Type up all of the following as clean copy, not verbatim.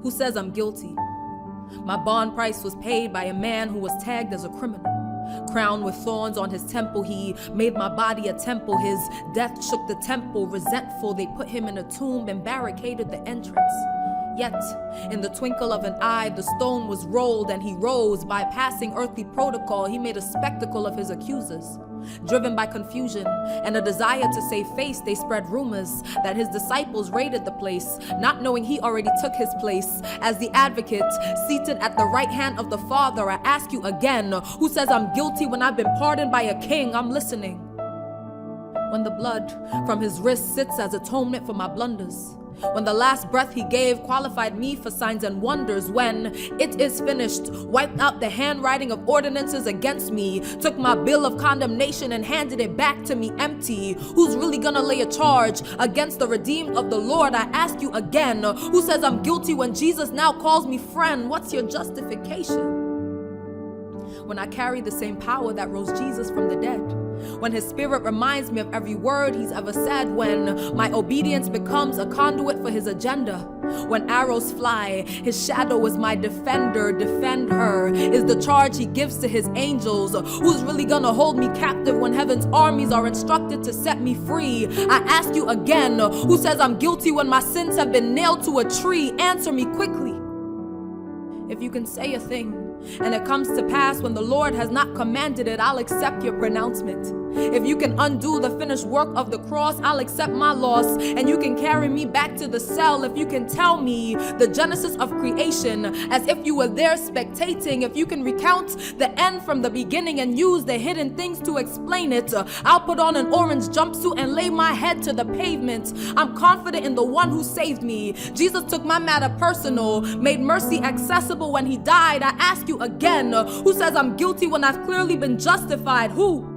who says I'm guilty. My bond price was paid by a man who was tagged as a criminal. Crowned with thorns on his temple, he made my body a temple. His death shook the temple. Resentful, they put him in a tomb and barricaded the entrance. Yet, in the twinkle of an eye, the stone was rolled and he rose. Bypassing earthly protocol, he made a spectacle of his accusers. Driven by confusion and a desire to save face, they spread rumors that his disciples raided the place, not knowing he already took his place as the advocate, seated at the right hand of the Father. I ask you again, who says I'm guilty when I've been pardoned by a king? I'm listening. When the blood from his wrist sits as atonement for my blunders, when the last breath he gave qualified me for signs and wonders, when it is finished, wiped out the handwriting of ordinances against me, took my bill of condemnation and handed it back to me empty. Who's really gonna lay a charge against the redeemed of the Lord? I ask you again, who says I'm guilty when Jesus now calls me friend? What's your justification? When I carry the same power that rose Jesus from the dead, when his spirit reminds me of every word he's ever said, when my obedience becomes a conduit for his agenda, when arrows fly, his shadow is my defender. Defend her is the charge he gives to his angels. Who's really gonna hold me captive when heaven's armies are instructed to set me free? I ask you again, who says I'm guilty when my sins have been nailed to a tree? Answer me quickly. If you can say a thing and it comes to pass when the Lord has not commanded it, I'll accept your pronouncement. If you can undo the finished work of the cross, I'll accept my loss, and you can carry me back to the cell. If you can tell me the genesis of creation as if you were there spectating, if you can recount the end from the beginning and use the hidden things to explain it, I'll put on an orange jumpsuit and lay my head to the pavement. I'm confident in the one who saved me. Jesus took my matter personal, made mercy accessible when he died. I ask you again, who says I'm guilty when I've clearly been justified? Who?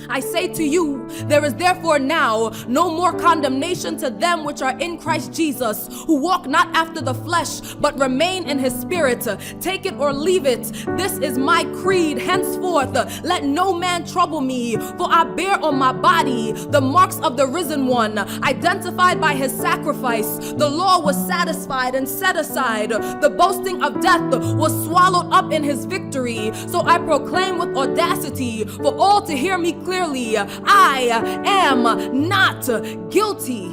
I say to you, there is therefore now no more condemnation to them which are in Christ Jesus, who walk not after the flesh, but remain in his spirit. Take it or leave it. This is my creed. Henceforth, let no man trouble me, for I bear on my body the marks of the risen one, identified by his sacrifice. The law was satisfied and set aside. The boasting of death was swallowed up in his victory. So I proclaim with audacity for all to hear me clearly, I am not guilty.